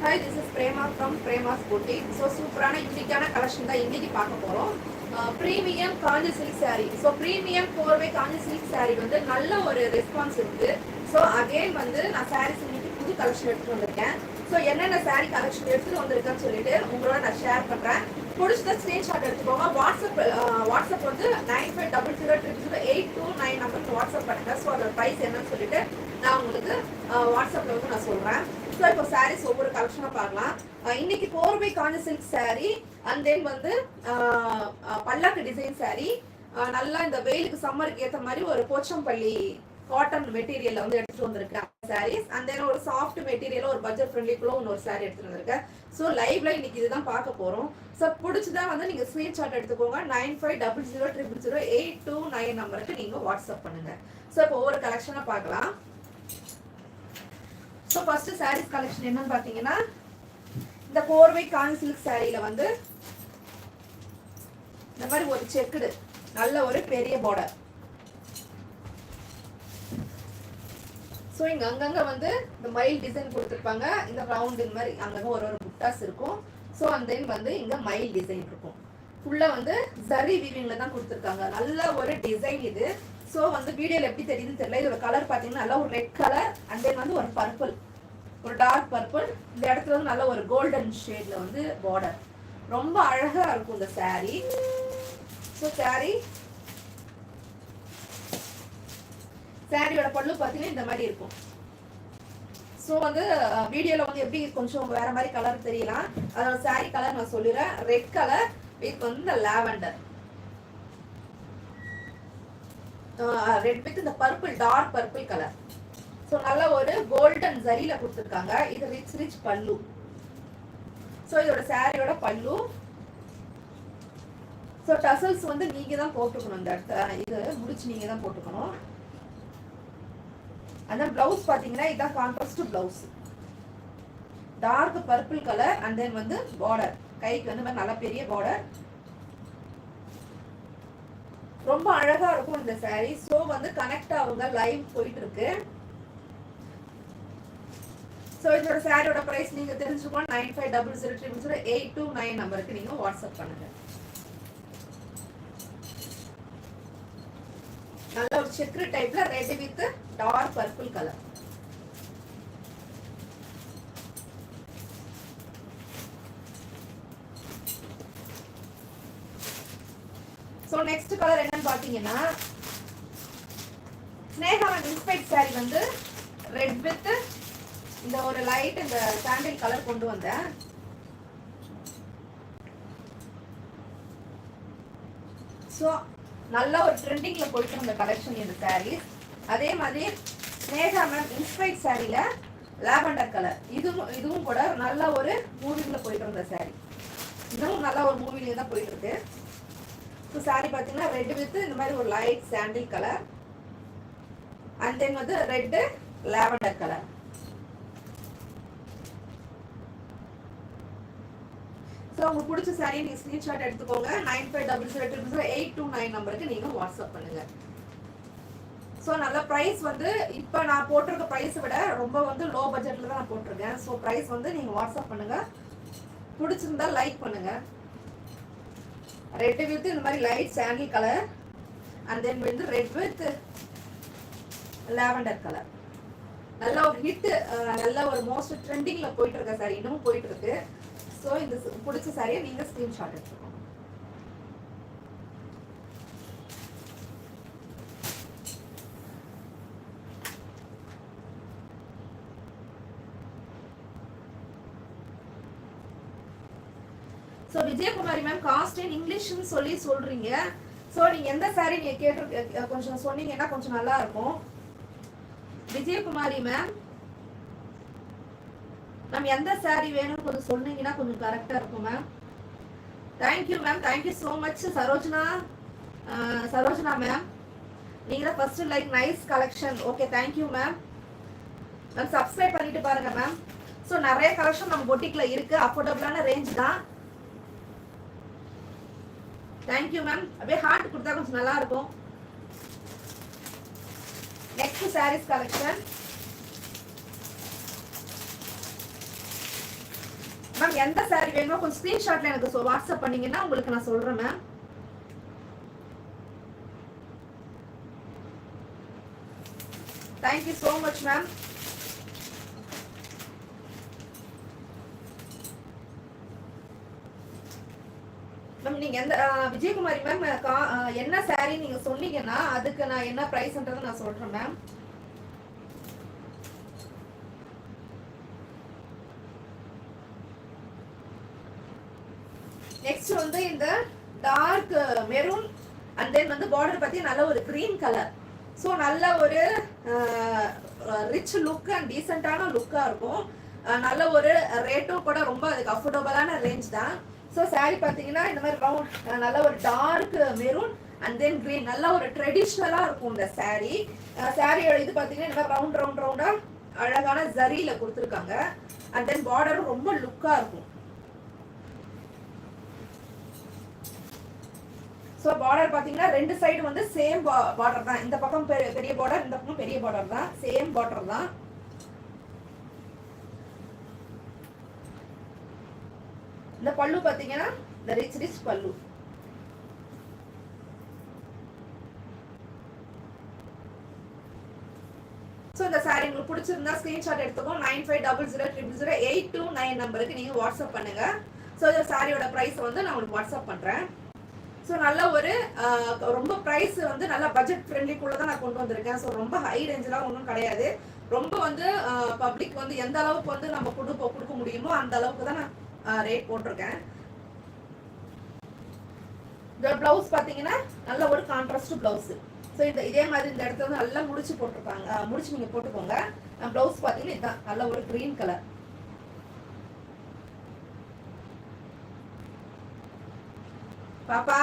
Hi, this is Prema from Prema's Boutique. So, சூப்பரான யூனிக்கான collection தான் இன்னைக்கு பார்க்க போறோம். Premium Kanchi silk saree. So premium கோர்வை காஞ்சி சில்க் saree வந்து நல்ல ஒரு ரெஸ்பான்ஸ் இருக்கு. ஸோ அகைன் வந்து நான் சாரீஸ் இன்னைக்கு புது கலெக்ஷன் எடுத்துட்டு வந்திருக்கேன். ஸோ என்னென்ன saree கலெக்ஷன் எடுத்துட்டு வந்திருக்கேன்னு சொல்லிட்டு உங்களோட நான் ஷேர் பண்றேன். பிடிச்சத ஸ்கிரீன்ஷாட் எடுத்துக்கோங்க. வாட்ஸ்அப் வந்து 9500008229 நம்பருக்கு வாட்ஸ்அப் பண்ணுங்க. ஸோ அதோட ப்ரைஸ் என்னன்னு சொல்லிட்டு நான் உங்களுக்கு வாட்ஸ்அப்ல வந்து நான் சொல்றேன். ஸோ இப்போ சாரீஸ் ஒவ்வொரு கலெக்ஷனாக பார்க்கலாம். இன்னைக்கு கோர்வை காஞ்சி சில்க் சாரீ அண்ட் தென் வந்து பல்லாக்கு டிசைன் சாரீ நல்லா இந்த வெயிலுக்கு சம்மருக்கு ஏற்ற மாதிரி ஒரு போச்சம்பள்ளி காட்டன் மெட்டீரியல்ல வந்து எடுத்துட்டு வந்திருக்கேன் சாரீஸ். அண்ட் தென் ஒரு சாஃப்ட் மெட்டீரியல் ஒரு பட்ஜெட் ஃப்ரெண்ட்லிக்குள்ள ஒரு சாரீ எடுத்துட்டு வந்திருக்கேன். ஸோ லைவ்ல இன்னைக்கு இதுதான் பார்க்க போறோம். ஸோ பிடிச்சதான் வந்து நீங்க ஸ்கிரீன்ஷாட் எடுத்துக்கோங்க. 9500008229 நம்பருக்கு நீங்க வாட்ஸ்அப் பண்ணுங்க. ஸோ இப்போ ஒவ்வொரு கலெக்ஷனா பார்க்கலாம். ஸோ ஃபர்ஸ்ட் சாரீஸ் கலெக்ஷன் என்னன்னு பார்த்தீங்கன்னா இந்த கோர்வை காஞ்சி சில்க் சாரீல வந்து இந்த மாதிரி ஒரு செக்குடு நல்ல ஒரு பெரிய பார்டர். ஸோ இங்க அங்கங்க வந்து இந்த மயில் டிசைன் கொடுத்துருப்பாங்க. இந்த ரவுண்ட் இந்த மாதிரி அங்கங்க ஒரு ஒரு புட்டாஸ் இருக்கும். ஸோ அண்ட் தென் வந்து இங்க மயில் டிசைன் இருக்கும். ஃபுல்லா வந்து ஜரி வீவிங்ல தான் கொடுத்துருக்காங்க. நல்ல ஒரு டிசைன் இது. ஸோ வந்து வீடியோல எப்படி தெரியுதுன்னு தெரியல. இதோட கலர் பார்த்தீங்கன்னா நல்லா ஒரு ரெட் கலர் அண்ட் தென் வந்து ஒரு பர்பிள், ஒரு டார்க் பர்பிள். இந்த இடத்துல வந்து நல்ல ஒரு கோல்டன் ஷேட்ல வந்து பார்டர். ரொம்ப அழகா இருக்கும் இந்த சாரீ. ஸோ சாரியோட பல்லு பார்த்தீங்கன்னா இந்த மாதிரி இருக்கும். ஸோ வந்து வீடியோல வந்து எப்படி கொஞ்சம் வேற மாதிரி கலர் தெரியலாம். அதோட சாரீ கலர் நான் சொல்லிடுறேன். ரெட் கலர் வித் வந்து இந்த லாவெண்டர், ரெட் வித் இந்த purple dark purple colour. So நல்ல ஒரு கோல்டன் ஜரியில கொடுத்துருக்காங்க. இது ரிச் பல்லு. ஸோ இதோட சாரியோட பல்லு. ஸோ டசல்ஸ் வந்து நீங்க தான் போட்டுக்கணும். இந்த இடத்த இது முடிச்சு நீங்க தான் போட்டுக்கணும். அந்த பிளவுஸ் பாத்தீங்கன்னா இதான் contrast blouse. Dark purple colour and then வந்து பார்டர் கைக்கு வந்து நல்ல பெரிய பார்டர். ரொம்ப அழகா இருக்கும் இந்த சாரீ. ஸோ வந்து கனெக்ட் ஆகுங்க. லைவ் போயிட்டு இருக்கு. ஸோ இதோட சாரியோட பிரைஸ் நீங்க தெரிஞ்சுக்கணும். 9500008229 நம்பருக்கு நீங்க வாட்ஸ்அப் பண்ணுங்க. நல்ல ஒரு செக்குடு டைப்ல red with dark purple colour. So next colour என்னன்னு பாத்தீங்கன்னா ஸ்னேகாவின் இன்ஸ்பைட் சாரி வந்து ரெட் வித் இந்த ஒரு லைட் இந்த சாண்டில் கலர் கொண்டு வந்தேன். ஸோ நல்ல ஒரு ட்ரெண்டிங்ல போயிட்டு இருந்த கலெக்ஷன் இந்த சாரீஸ். அதே மாதிரி ஸ்னேகா மேம் இன்ஸ்பைட் சாரியில லாவெண்டர் கலர் இதுவும் கூட நல்ல ஒரு மூவிங்ல போயிட்டு இருந்த சாரி. இதுவும் நல்ல ஒரு மூவிங்ல தான் போயிட்டு இருக்கு. ஸோ சாரி பார்த்தீங்கன்னா ரெட் வித் இந்த மாதிரி ஒரு light sandal colour and then வந்து ரெட் லாவெண்டர் கலர். ஸோ உங்களுக்கு பிடிச்ச சாரியை நீங்கள் ஸ்க்ரீன்ஷாட் எடுத்துக்கோங்க. 9500008229 நம்பருக்கு நீங்கள் வாட்ஸ்அப் பண்ணுங்க. ஸோ நல்ல ப்ரைஸ் வந்து இப்போ நான் போட்டிருக்க ப்ரைஸை விட ரொம்ப வந்து லோ பட்ஜெட்டில் தான் நான் போட்டிருக்கேன். ஸோ ப்ரைஸ் வந்து நீங்கள் வாட்ஸ்அப் பண்ணுங்க. பிடிச்சிருந்தா லைக் பண்ணுங்க. ரெட் வித் இந்த மாதிரி light sandal colour and then வந்து ரெட் வித் லாவெண்டர் கலர். நல்ல ஒரு ஹிட், நல்ல ஒரு மோஸ்ட் ட்ரெண்டிங்ல போயிட்டு இருக்க சாரி, இன்னமும் போயிட்டு இருக்கு. ஸோ இந்த பிடிச்ச சாரியை நீங்க ஸ்கிரீன்ஷாட் எடுத்துக்கோங்க. ஸோ விஜயகுமாரி மேம் காஸ்ட் இன் இங்கிலீஷ்னு சொல்றீங்க. ஸோ நீங்க எந்த சாரி நீங்க கேட்டு கொஞ்சம் சொன்னீங்கன்னா கொஞ்சம் நல்லா இருக்கும். விஜயகுமாரி மேம் நம்ம எந்த சாரி வேணும்னு கொஞ்சம் சொன்னீங்கன்னா கொஞ்சம் கரெக்டா இருக்கும் ma'am. Thank you ma'am, thank you so much. Sarojana ma'am நீங்க தான் first like nice collection. Okay thank you ma'am. Ma'am subscribe பண்ணிட்டு பாருங்க மேம். ஸோ நிறைய கலெக்ஷன் நம்ம பொட்டிக்ல இருக்கு. அஃபோர்டபுளான ரேஞ்ச் தான். Thank you ma'am. அப்படியே ஹார்ட் கொடுத்தா கொஞ்சம் நல்லா இருக்கும். நெக்ஸ்ட் சாரீஸ் கலெக்ஷன் மேம் எந்த சாரி வேணுமோ கொஞ்சம் ஸ்கிரீன்ஷாட்ல எனக்கு வாட்ஸ்அப் பண்ணீங்கன்னா உங்களுக்கு நான் சொல்றேன் ma'am. Thank you so much ma'am. Ma'am நீங்க எந்த விஜயகுமாரி மேம் என்ன சாரி நீங்க சொன்னீங்கன்னா அதுக்கு நான் என்ன பிரைஸ்ன்றதை நான் சொல்றேன் மேம். நெக்ஸ்ட் வந்து இந்த டார்க் மெரூன் அண்ட் தென் வந்து பார்டர் பத்தி நல்ல ஒரு கிரீன் கலர். ஸோ நல்ல ஒரு ரிச் லுக் அண்ட் டீசெண்டான லுக்காக இருக்கும். நல்ல ஒரு ரேட்டும் கூட ரொம்ப அதுக்கு அஃபோர்டபுளான ரேஞ்ச் தான். ஸோ சாரீ பார்த்தீங்கன்னா இந்த மாதிரி ரவுண்ட் நல்ல ஒரு dark maroon and then green நல்ல ஒரு ட்ரெடிஷ்னலாக இருக்கும் இந்த சாரீ. சாரியோட இது பார்த்தீங்கன்னா இந்த மாதிரி ரவுண்ட் ரவுண்டாக அழகான ஜரியில் கொடுத்துருக்காங்க. அண்ட் தென் பார்டரும் ரொம்ப லுக்காக இருக்கும். ஸோ பார்டர் பார்த்தீங்கன்னா ரெண்டு சைடு வந்து சேம் பார்டர் தான். இந்த பக்கம் பெரிய பார்டர், இந்த பக்கம் பெரிய பார்டர் தான், சேம் பார்டர் தான். இந்த பல்லு பார்த்தீங்கன்னா இந்த ரிச் பல்லு. ஸோ இந்த சாரி உங்களுக்கு பிடிச்சிருந்தா ஸ்கிரீன்ஷாட் எடுத்துக்கோ. 9500000829 நம்பருக்கு நீங்கள் வாட்ஸ்அப் பண்ணுங்க. ஸோ இந்த சாரியோட ப்ரைஸ் வந்து நான் உங்களுக்கு வாட்ஸ்அப் பண்ணுறேன். ஸோ நல்ல ஒரு ரொம்ப ப்ரைஸ் வந்து நல்லா பட்ஜெட் ஃப்ரெண்ட்லிக்குள்ள தான் நான் கொண்டு வந்திருக்கேன். ஸோ ரொம்ப ஹை ரேஞ்செலாம் ஒன்றும் கிடையாது. ரொம்ப வந்து பப்ளிக் வந்து எந்த அளவுக்கு வந்து நம்ம கொடுக்க முடியுமோ அந்த அளவுக்கு தான் நான் ரேட் போட்டிருக்கேன். இந்த ப்ளவுஸ் பார்த்தீங்கன்னா நல்ல ஒரு கான்ட்ராஸ்ட் ப்ளவுஸ். ஸோ இதே மாதிரி இந்த இடத்துல வந்து நல்லா முடிச்சு போட்டிருப்பாங்க. முடிச்சு நீங்கள் போட்டுக்கோங்க. ப்ளவுஸ் பார்த்தீங்கன்னா இதுதான் நல்ல ஒரு க்ரீன் கலர். பாப்பா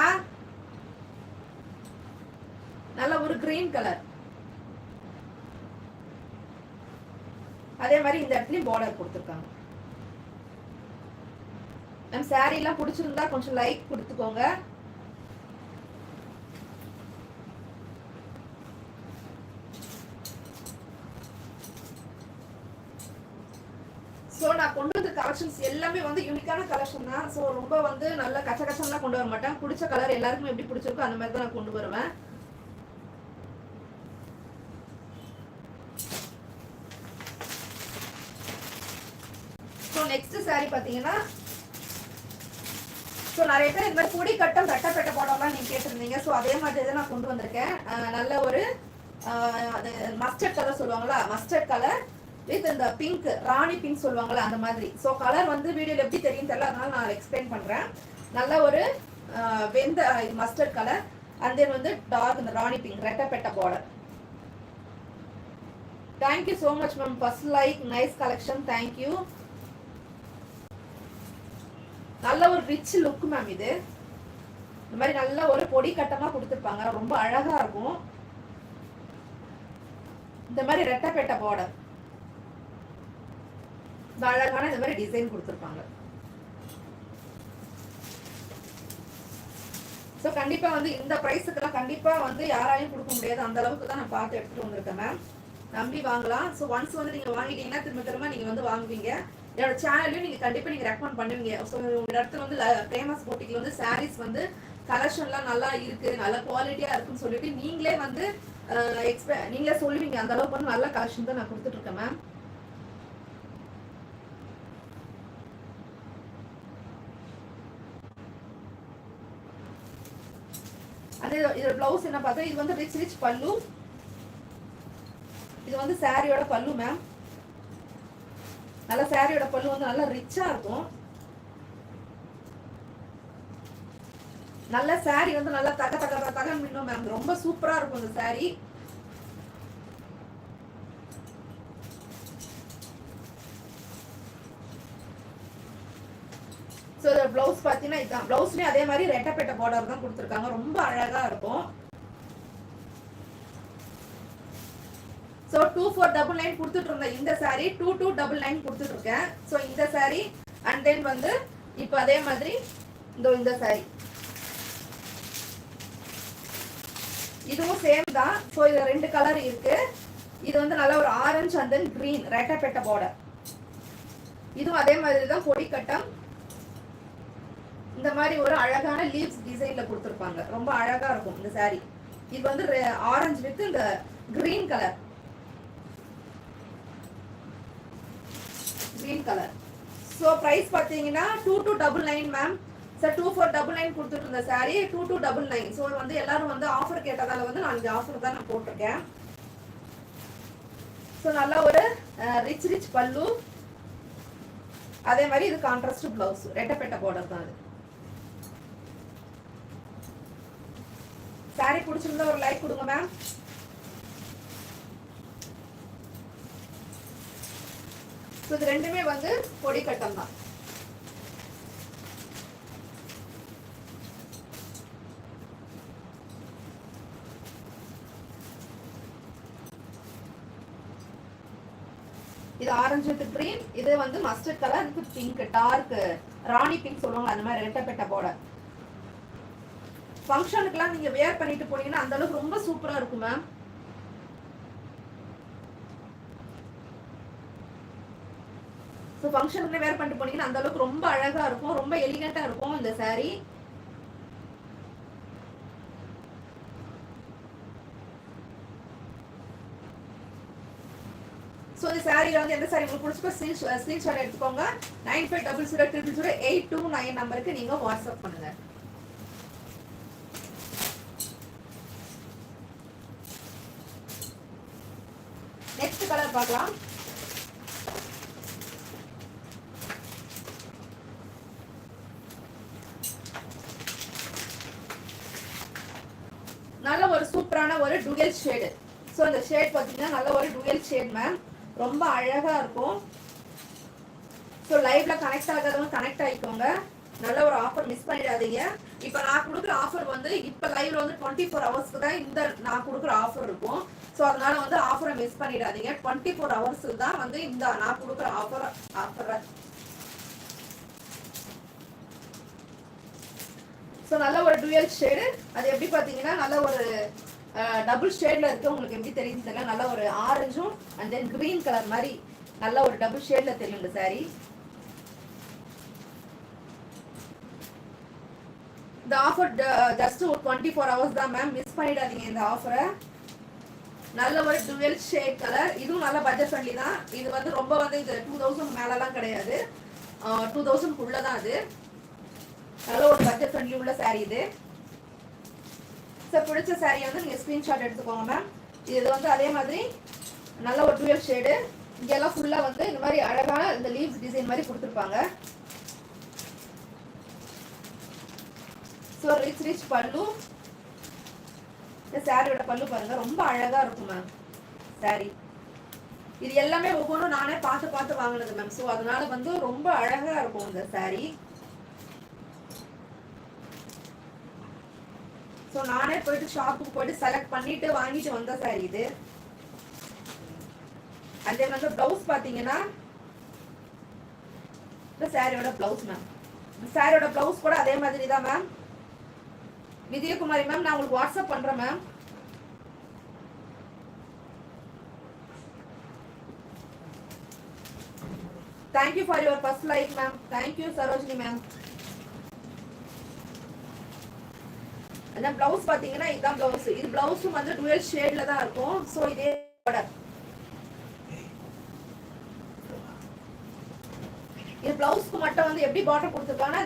நல்ல ஒரு கிரீன் கலர். அதே மாதிரி இந்த இடத்துலயும் பார்டர் கொடுத்துருக்காங்க. நம்ம சாரி எல்லாம் பிடிச்சிருந்தா கொஞ்சம் லைக் கொடுத்துக்கோங்க. ஸோ நான் கொண்டு வந்த கலெக்ஷன்ஸ் எல்லாமே வந்து யூனிக்கான கலெக்ஷன் தான். ஸோ ரொம்ப வந்து நல்ல கச்சகச்சம்லாம் கொண்டு வர மாட்டேன். பிடிச்ச கலர் எல்லாருக்குமே எப்படி பிடிச்சிருக்கோ அந்த மாதிரி தான் நான் கொண்டு வருவேன். ஸோ நெக்ஸ்ட் சாரி பார்த்தீங்கன்னா ஸோ நிறைய பேர் இந்த மாதிரி பொடி கட்டம் ரெட்டப்பட்ட பாடம்லாம் நீங்கள் கேட்டிருந்தீங்க. ஸோ அதே மாதிரி தான் நான் கொண்டு வந்திருக்கேன். நல்ல ஒரு மஸ்டர்ட் கலர் சொல்லுவாங்களா, மஸ்டர்ட் கலர் வித் இந்த பிங்க் ராணி பிங்க் சொல்லுவாங்களா அந்த மாதிரி. ஸோ கலர் வந்து வீடியோவில் எப்படி தெரியும் தெரியல, அதனால நான் எக்ஸ்பிளைன் பண்ணுறேன். நல்ல ஒரு வெந்த மஸ்டர்ட் கலர் அண்ட் தென் வந்து டார்க் இந்த ராணி பிங்க் ரெட்டப்பட்ட border. Thank you so much ma'am. First like nice collection. Thank you. நல்ல ஒரு ரிச் லுக் மேம். இது இந்த மாதிரி நல்ல ஒரு பொடி கட்டமாக கொடுத்துருப்பாங்க. ரொம்ப அழகா இருக்கும். இந்த மாதிரி ரெட்டப்பட்ட பார்டர் அழகான இந்த மாதிரி டிசைன் கொடுத்துருப்பாங்க. ஸோ கண்டிப்பா வந்து இந்த ப்ரைஸுக்கெல்லாம் கண்டிப்பா வந்து யாராலையும் கொடுக்க முடியாது. அந்த அளவுக்கு தான் நான் பார்த்து எடுத்துட்டு வந்திருக்கேன் மேம். நம்பி வாங்கலாம். ஸோ ஒன்ஸ் வந்து நீங்க வாங்கிட்டீங்கன்னா திரும்ப நீங்க வந்து வாங்குவீங்க. என்னோட சேனல்லையும் நீங்க கண்டிப்பா நீங்க ரெக்கமெண்ட் பண்ணுவீங்க. ஸோ உங்க இடத்துல வந்து ஃபேமஸ் போட்டிக்கு வந்து சாரீஸ் வந்து கலெக்ஷன்லாம் நல்லா இருக்கு, நல்ல குவாலிட்டியா இருக்குன்னு சொல்லிட்டு நீங்களே வந்து நீங்களே சொல்லுவீங்க. அந்த அளவுக்கு வந்து நல்ல கலெக்ஷன் தான் நான் கொடுத்துட்டு இருக்கேன் மேம். அதே இதோட பிளவுஸ் என்ன பார்த்தா இது வந்து ரிச் பல்லு. இது வந்து சாரியோட பல்லு மேம். நல்ல சாரியோட பல்லு வந்து நல்லா ரிச்சா இருக்கும். நல்ல சாரி வந்து நல்லா தக மின்னும் மேம். ரொம்ப சூப்பரா இருக்கும் இந்த சாரி. ஸோ இதோட பிளவுஸ் பார்த்தீங்கன்னா இதுதான். பிளவுஸ்லேயும் அதே மாதிரி ரெட்டப்பட்ட பார்டர் தான் கொடுத்துருக்காங்க. ரொம்ப அழகா இருக்கும். ஸோ 2499 கொடுத்துட்டு இருந்தேன் இந்த சாரி 2299 கொடுத்துட்டு இருக்கேன். ஸோ இந்த சாரி அண்ட் தென் வந்து இப்போ அதே மாதிரி இந்த சாரி இதுவும் சேம் தான். ஸோ இது ரெண்டு கலர் இருக்கு. இது வந்து நல்ல ஒரு ஆரஞ்சு அண்ட் தென் கிரீன் ரெட்டப்பட்ட பார்டர். இதுவும் அதே மாதிரி தான் பொடி கட்டம் இந்த மாதிரி ஒரு அழகான லீவ்ஸ் டிசைன்ல கொடுத்துருப்பாங்க. ரொம்ப அழகா இருக்கும் இந்த saree. இது வந்து ஆரஞ்சு வித் இந்த green colour. Green colour. So price பார்த்தீங்கன்னா 2299 மேம். சார் 2499 கொடுத்துட்டு இருந்த சாரி 2299. ஸோ வந்து எல்லாரும் வந்து ஆஃபர் கேட்டதால வந்து நான் இந்த ஆஃபர் தான் நான் போட்டிருக்கேன். ஸோ நல்லா ஒரு ரிச் பல்லு, அதே மாதிரி இது கான்ட்ராஸ்ட் பிளவுஸ், ரெட்டப்பெட்ட பார்டர் தான். அது சாரி பிடிச்சிருந்தா ஒரு லைக் கொடுங்க மேம். ஸோ இது ரெண்டுமே வந்து பொடி கட்டம் தான். இது ஆரஞ்சு வித் கிரீன், இது வந்து mustard colour with pink, dark rani pink சொல்லுவாங்க, அந்த மாதிரி ரெட்டப்பெட்ட பார்டர். ஃபங்க்ஷனுக்குலாம் நீங்க வேர் பண்ணிட்டு போனீங்கன்னா அந்த அளவுக்கு ரொம்ப சூப்பரா இருக்கும் மேம். ஸோ ஃபங்க்ஷனுக்கு வேர் பண்ணிட்டு போனீங்கன்னா அந்த அளவுக்கு ரொம்ப அழகா இருக்கும், ரொம்ப எலிகண்டா இருக்கும் இந்த saree. ஸோ இந்த சாரியில் வந்து எந்த சாரி உங்களுக்கு பிடிச்சிக்கோ ஸ்க்ரீன்ஷாட் எடுத்துக்கோங்க. 9500000829 நம்பருக்கு நீங்க வாட்ஸ்அப் பண்ணுங்க. நெக்ஸ்ட் கலர் பார்க்கலாம். நல்ல ஒரு சூப்பரான ஒரு டுவெல் ஷேடு. ஸோ இந்த ஷேட் பார்த்தீங்கன்னா நல்ல ஒரு டுவெல் ஷேட் மேம், ரொம்ப அழகா இருக்கும். ஸோ லைவ்ல கனெக்ட் ஆகாதவங்க கனெக்ட் ஆகிக்கோங்க. நல்ல ஒரு ஆஃபர் மிஸ் பண்ணிடாதீங்க. இப்போ நான் கொடுக்குற ஆஃபர் வந்து இப்போ லைவ்ல வந்து 24 ஹவர்ஸ்க்கு தான் இந்த நான் கொடுக்குற ஆஃபர் இருக்கும். ஸோ அதனால வந்து ஆஃபரை மிஸ் பண்ணிடாதீங்க. 24 ஹவர்ஸ் தான் வந்து இந்த நான் கொடுக்குற ஆஃபர். ஸோ நல்ல ஒரு டுவெல் ஷேடு. அது எப்படி பார்த்தீங்கன்னா நல்ல ஒரு டபுள் ஷேட்ல இருக்கு. உங்களுக்கு எப்படி தெரியுது தெரியல, நல்ல ஒரு ஆரஞ்சும் அண்ட் தென் கிரீன் கலர் மாதிரி நல்ல ஒரு டபுள் ஷேட்ல தெரியும் இந்த சாரி. இந்த ஆஃபர் ஜஸ்ட் ஒரு 24 ஹவர்ஸ் தான் மேம், மிஸ் பண்ணிடாதீங்க இந்த ஆஃபரை. நல்ல ஒரு டுவெல் ஷேட் கலர், இதுவும் நல்ல பட்ஜெட் ஃப்ரெண்ட்லி தான். இது வந்து ரொம்ப வந்து இது 2000 மேலலாம் கிடையாது, 2000 தான். அது நல்ல ஒரு பட்ஜெட் ஃப்ரெண்ட்லி உள்ள சாரி இது. சார் பிடிச்ச சாரியை வந்து நீங்கள் ஸ்க்ரீன்ஷாட் எடுத்துக்கோங்க மேம். இது வந்து அதே மாதிரி நல்ல ஒரு டுவெல் ஷேடு. இங்கெல்லாம் ஃபுல்லாக வந்து இந்த மாதிரி அழகான இந்த லீவ்ஸ் டிசைன் மாதிரி கொடுத்துருப்பாங்க. ஸோ ரிச் பல்லு. இந்த சாரியோட பல்லு பாருங்க, ரொம்ப அழகாக இருக்கும் மேம் சாரி. இது எல்லாமே ஒவ்வொன்றும் நானே பார்த்து வாங்கினது மேம். ஸோ அதனால வந்து ரொம்ப அழகாக இருக்கும் இந்த சாரி. ஸோ நானே போயிட்டு ஷாப்புக்கு போயிட்டு செலக்ட் பண்ணிட்டு வாங்கிட்டு வந்த சாரி இது. அதே வந்து பிளவுஸ் பார்த்தீங்கன்னா இந்த சாரியோட பிளவுஸ் மேம். சாரியோட பிளவுஸ் கூட அதே மாதிரி தான் மேம். விஜயகுமாரி மேம், நான் உங்களுக்கு வாட்ஸ்அப் பண்றேன் ma'am. Thank you for your first like ma'am. Thank you Sarojini ma'am. அந்த பிளவுஸ் பாத்தீங்கன்னா இதுதான் பிளவுஸ். இது பிளவுஸும் வந்து டுவெல் ஷேட்ல தான் இருக்கும். ஸோ இதே பார்டர். இது பிளவுஸ்க்கு மட்டும் வந்து எப்படி பார்டர் கொடுத்துருக்காங்கன்னா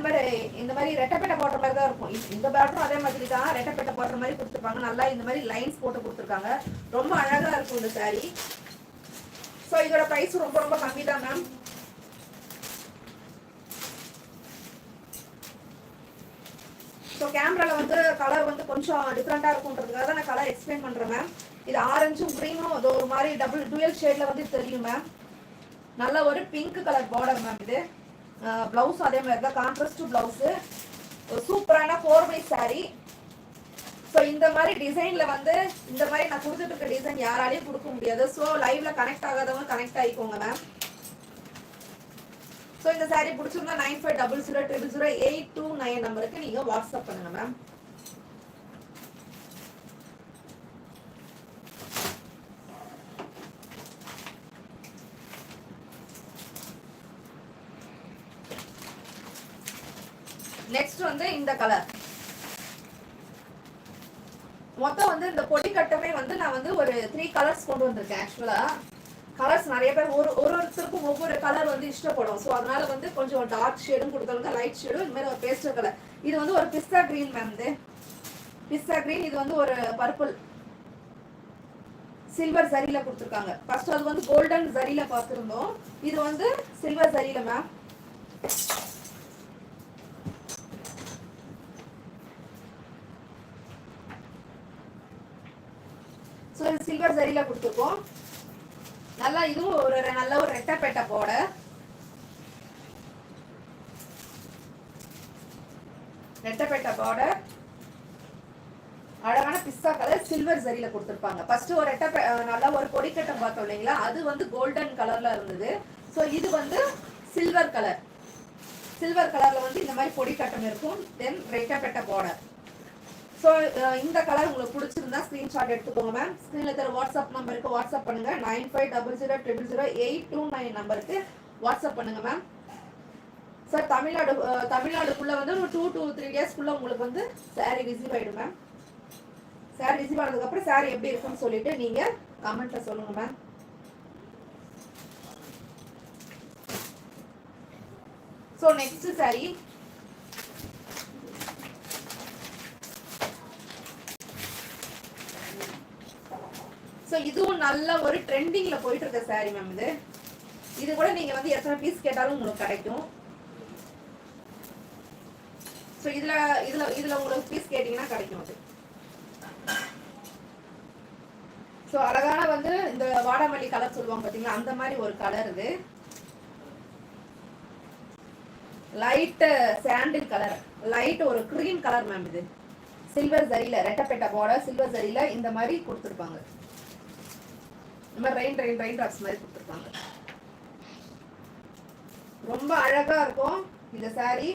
இந்த மாதிரி ரெட்டப்பெட்ட பார்டர் மாதிரி தான் இருக்கும். இந்த பார்டரும் அதே மாதிரி தான் ரெட்டப்பெட்ட பார்டர் மாதிரி கொடுத்துருப்பாங்க. நல்லா இந்த மாதிரி லைன்ஸ் போட்டு கொடுத்துருக்காங்க. ரொம்ப அழகா இருக்கும் இந்த சாரி. ஸோ இதோட பிரைஸ் ரொம்ப கம்மி தான் மேம். ஸோ கேமராவில் வந்து கலர் வந்து கொஞ்சம் டிஃப்ரெண்ட்டாக இருக்குன்றதுக்காக தான் நான் கலர் எக்ஸ்பிளைன் பண்ணுறேன் மேம். இது ஆரஞ்சும் க்ரீனும் அது ஒரு மாதிரி டுவெல் ஷேடில் வந்து தெரியும் மேம். நல்ல ஒரு பிங்க் கலர் பார்டர் மேம். இது ப்ளவுஸ் அதே மாதிரி தான், கான்ட்ராஸ்ட் ப்ளவுஸு. ஒரு சூப்பரான 4x சாரி. ஸோ இந்த மாதிரி டிசைனில் வந்து இந்த மாதிரி நான் கொடுத்துட்டு இருக்க டிசைன் யாராலையும் கொடுக்க முடியாது. ஸோ லைவ்ல கனெக்ட் ஆகாதவங்க கனெக்ட் ஆகிக்கோங்க மேம். ஸோ இந்த சாரி பிடிச்சிருந்தா 9500000829 நம்பருக்கு நீங்க வாட்ஸ்அப் பண்ணுங்க மேம். நெக்ஸ்ட் வந்து இந்த கலர். மொத்தம் வந்து இந்த பொடி கட்டமே வந்து நான் வந்து ஒரு 3 கலர்ஸ் கொண்டு வந்திருக்கேன். ஆக்சுவலா கலர்ஸ் நிறைய பேர் ஒருத்தருக்கும் ஒவ்வொரு கலர் வந்து இஷ்டப்படும். ஸோ அதனால வந்து கொஞ்சம் டார்க் ஷேடும் கொடுத்தாங்க, லைட் ஷேடும், இந்த மாதிரி ஒரு பேஸ்டல் கலர். இது வந்து ஒரு பிஸ்தா கிரீன் மேம். இது பிஸ்தா கிரீன். இது வந்து ஒரு பர்பிள் சில்வர் ஜரியில கொடுத்துருக்காங்க. ஃபர்ஸ்ட் அது வந்து கோல்டன் ஜரியில பார்த்துருந்தோம். இது வந்து சில்வர் ஜரியில மேம். ஸோ இது சில்வர் ஜரியில கொடுத்துருக்கோம். நல்லா இதுவும் ஒரு நல்ல ஒரு ரெட்டப்பேட்டை பார்டர். ரெட்டப்பேட்டை பார்டர், அழகான பிஸ்தா கலர் சில்வர் ஜரியில கொடுத்துருப்பாங்க. ஃபர்ஸ்ட் ஒரு நல்லா ஒரு கொடிக்கட்டம் பார்த்தோம் இல்லைங்களா, அது வந்து கோல்டன் கலர்ல இருந்தது. ஸோ இது வந்து சில்வர் கலர். சில்வர் கலர்ல வந்து இந்த மாதிரி பொடிக்கட்டம் இருக்கும். தென் ரெட்டப்பேட்டை பார்டர். ஸோ இந்த கலர் உங்களுக்கு பிடிச்சிருந்தா ஸ்க்ரீன்ஷாட் எடுத்துக்கோங்க மேம். ஸ்க்ரீனில் தர வாட்ஸ்அப் நம்பருக்கு வாட்ஸ்அப் பண்ணுங்க. 9500000829 நம்பருக்கு வாட்ஸ்அப் பண்ணுங்க மேம். சார் தமிழ்நாடுக்குள்ள வந்து ஒரு 2 to 3 டேஸ்க்குள்ள உங்களுக்கு வந்து சாரி ரிசீவ் ஆயிடும் மேம். சாரி ரிசீவ் ஆனதுக்கு அப்புறம் சாரி எப்படி இருக்குன்னு சொல்லிட்டு நீங்க கமெண்ட்ல சொல்லுங்க ma'am. So next sorry so இதுவும் நல்ல ஒரு ட்ரெண்டிங்ல போயிட்டு இருக்க சாரி மேம். இது கூட நீங்க வந்து எத்தனை பீஸ் கேட்டாலும் உங்களுக்கு கிடைக்கும். ஸோ இதுல உங்களுக்கு பீஸ் கேட்டீங்கன்னா கிடைக்கும் அது. ஸோ அழகான வந்து இந்த வாடாமல்லி கலர் சொல்லுவாங்க பாத்தீங்களா, அந்த மாதிரி ஒரு கலர். இது லைட் சாண்டில் கலர், லைட் ஒரு கிரீம் கலர் மேம். இது சில்வர் ஜரியில ரெட்டப்பேட்டை பார்டர், சில்வர் ஜரியில இந்த மாதிரி கொடுத்துருப்பாங்க. இந்த மாதிரி ரெயின் ட்ராப்ஸ் மாதிரி கொடுத்துருப்பாங்க. ரொம்ப அழகா இருக்கும் இந்த சாரி.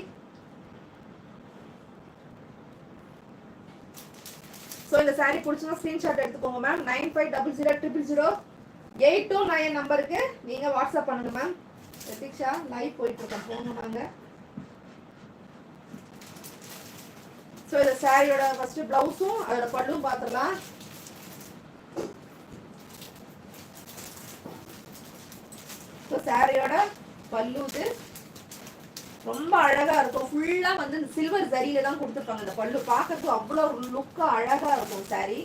ஸோ இந்த சாரி பிடிச்சுன்னா ஸ்கிரீன்ஷாட் எடுத்துக்கோங்க மேம். 9500000829 நம்பருக்கு நீங்க வாட்ஸ்அப் பண்ணுங்க மேம். பிரதீக்ஷா லைவ் போயிட்டு இருக்கோம், போங்க வாங்க. ஸோ இந்த சாரியோட ஃபர்ஸ்ட் பிளவுஸும் அதோட பல்லும் பார்த்துடலாம். ஸோ சாரியோட பல்லு இது ரொம்ப அழகா இருக்கும். ஃபுல்லா வந்து சில்வர் ஜரியில தான் கொடுத்துருப்பாங்க. இந்த பல்லு பார்க்கறதுக்கு அவ்வளவு லுக்கா அழகா இருக்கும் சாரி.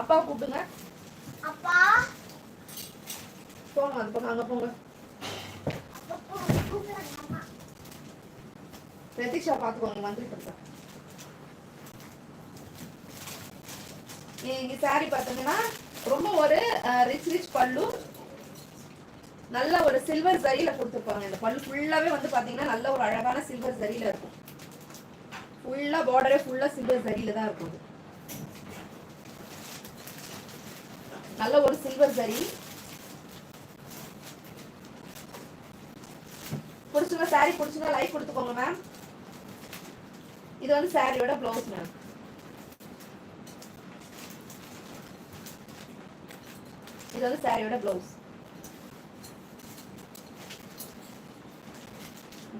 அப்பா கூப்பிடுங்க. அப்பா போங்க, அது போங்க, அங்க போங்க. பிரதீஷா பாத்துக்கோங்க, வந்துட்டு இருக்கா. நீங்க சாரி பாத்தீங்கன்னா ரொம்ப ஒரு ரிச் பல்லு, நல்ல ஒரு சில்வர் ஜரியில கொடுத்துருப்பாங்க. இந்த பல்லு ஃபுல்லாவே வந்து பாத்தீங்கன்னா நல்ல ஒரு அழகான சில்வர் ஜரியில இருக்கும். ஃபுல்லா பார்டரே ஃபுல்லா சில்வர் ஜரியில தான் இருக்கும். நல்ல ஒரு சில்வர் ஜரி. பிடிச்சுங்க சாரி பிடிச்சுங்க லைக் கொடுத்துக்கோங்க மேம். இது வந்து சாரியோட பிளவுஸ் மேம். இது வந்து சாரியோட பிளவுஸ்.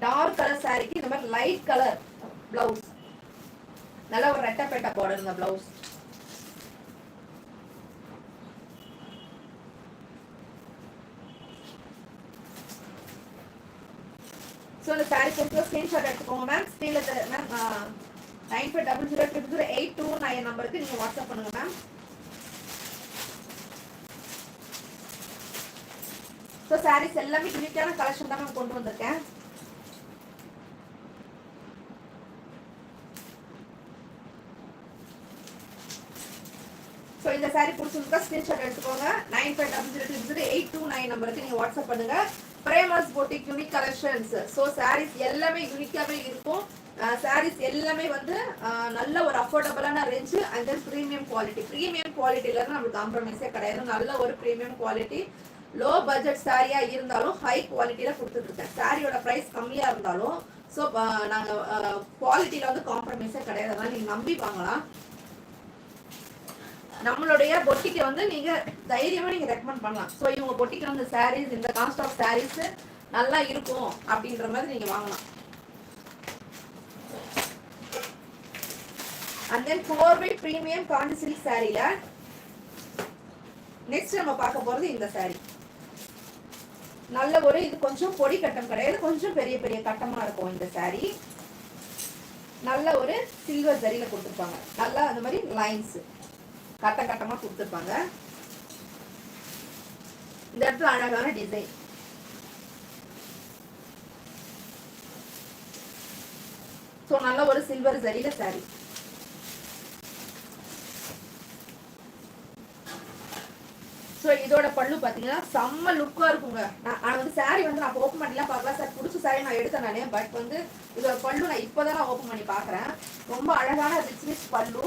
டார்க் கலர் சாரிக்கு இந்த மாதிரி லைட் கலர் பிளவுஸ், நல்ல ஒரு ரெட்டப்பேட்டை பார்டர் இந்த பிளவுஸ். ஸோ இந்த சாரி கொடுத்து ஸ்கிரீன்ஷாட் எடுத்துக்கோங்க மேம். ஸ்க்ரீனில் மேம் 9500000829 நம்பருக்கு நீங்கள் வாட்ஸ்அப் பண்ணுங்க மேம். ஸோ சாரீஸ் எல்லாமே யூனிக்கான கலெக்ஷன் தான் மேம் கொண்டு வந்திருக்கேன். ஸோ இந்த சாரி பிடிச்சிருந்தா ஸ்கிரீன்ஷாட் எடுத்துக்கோங்க. 9500000829 நம்பருக்கு நீங்கள் வாட்ஸ்அப் பண்ணுங்க. Prema's boutique unique collections. So saris எல்லாமே யூனிக்காகவே இருக்கும். சாரீஸ் எல்லாமே வந்து நல்ல ஒரு அஃபோர்டபுளான range and then premium quality. Premium குவாலிட்டியிலேருந்து நம்மளுக்கு காம்ப்ரமைஸே கிடையாது. நல்ல ஒரு ப்ரீமியம் குவாலிட்டி. லோ பட்ஜெட் சாரியா இருந்தாலும் ஹை குவாலிட்டியில கொடுத்துட்ருக்கேன். சாரியோட ப்ரைஸ் கம்மியாக இருந்தாலும் ஸோ நாங்கள் குவாலிட்டியில் வந்து காம்ப்ரமைஸே கிடையாது. அதனால் நீங்கள் நம்பி வாங்கலாம். நம்மளுடைய பொட்டிக்கு வந்து நீங்க தைரியமா நீங்க ரெக்கமெண்ட் பண்ணலாம். ஸோ இவங்க பொட்டிக்கு வந்து சாரீஸ், இந்த காஸ்ட் ஆஃப் சாரீஸ் நல்லா இருக்கும் அப்படின்ற மாதிரி நீங்க வாங்கலாம். And then korvai premium Kanchi silk சாரீல நெக்ஸ்ட் நம்ம பார்க்க போறது இந்த சாரி. நல்ல ஒரு இது கொஞ்சம் பொடி கட்டம் கிடையாது, கொஞ்சம் பெரிய பெரிய கட்டமா இருக்கும் இந்த சாரி. நல்ல ஒரு சில்வர் ஜரியில கொடுத்துருப்பாங்க, நல்லா அந்த மாதிரி லைன்ஸ் கட்ட கட்டமா கொடுத்துருப்பாங்க. இந்த இடத்துல அழகான டிசைன். ஸோ நல்ல ஒரு சில்வர் ஜரியில சாரி. ஸோ இதோட பல்லு பார்த்தீங்கன்னா செம்ம லுக்காக இருக்குங்க. நான் வந்து சாரி வந்து நான் ஓப்பன் பண்ணிலாம் பார்க்கலாம் சார், பிடிச்ச சாரி நான் எடுத்தேன் நானே. பட் வந்து இதோட பல்லு நான் இப்போ தான் நான் ஓப்பன் பண்ணி பார்க்குறேன். ரொம்ப அழகான ரிச் பல்லு,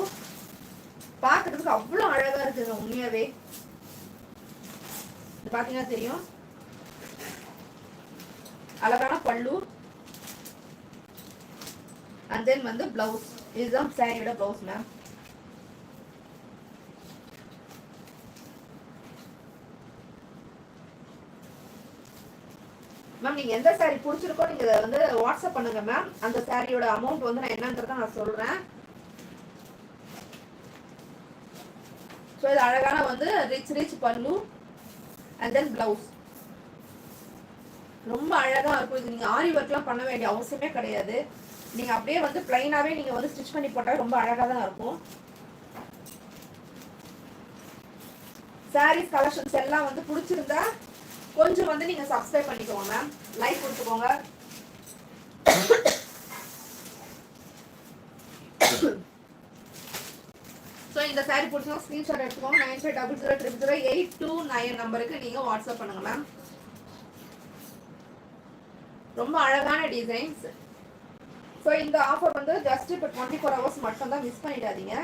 பார்க்கறதுக்கு அவ்வளோ அழகாக இருக்குங்க உண்மையாகவே. பார்த்தீங்கன்னா தெரியும், அழகான பல்லு. அண்ட் தென் வந்து பிளவுஸ், இதுதான் சாரியோட பிளவுஸ் மேம். மேம் நீங்க எந்த சாரி பிடிச்சிருக்கோ நீங்க வந்து வாட்ஸ்அப் பண்ணுங்க மேம். அந்த சாரியோட அமௌண்ட் வந்து நான் என்னன்றதை நான் சொல்றேன். ஸோ இது அழகான வந்து ரிச் பல்லு அண்ட் தென் பிளவுஸ் ரொம்ப அழகா இருக்கும். இது நீங்க ஆரி ஒர்க்லாம் பண்ண வேண்டிய அவசியமே கிடையாது. நீங்க அப்படியே வந்து பிளைனாவே நீங்க வந்து ஸ்டிச் பண்ணி போட்டாவே ரொம்ப அழகா தான் இருக்கும். சாரீஸ் கலெக்ஷன்ஸ் எல்லாம் வந்து பிடிச்சிருந்தா கொஞ்சம் வந்து நீங்க சப்ஸ்கிரைப் பண்ணிக்கோங்க மேம், லைக் கொடுத்துக்கோங்க. ஸோ இந்த சாரி பிடிச்சா ஸ்கிரீன்ஷாட் எடுத்துக்கோங்க. 9500000829 நம்பருக்கு நீங்க வாட்ஸ்அப் பண்ணுங்க மேம். ரொம்ப அழகான டிசைன்ஸ். ஸோ இந்த ஆஃபர் வந்து ஜஸ்ட் இப்போ 24 hours மட்டும் தான், மிஸ் பண்ணிடாதீங்க.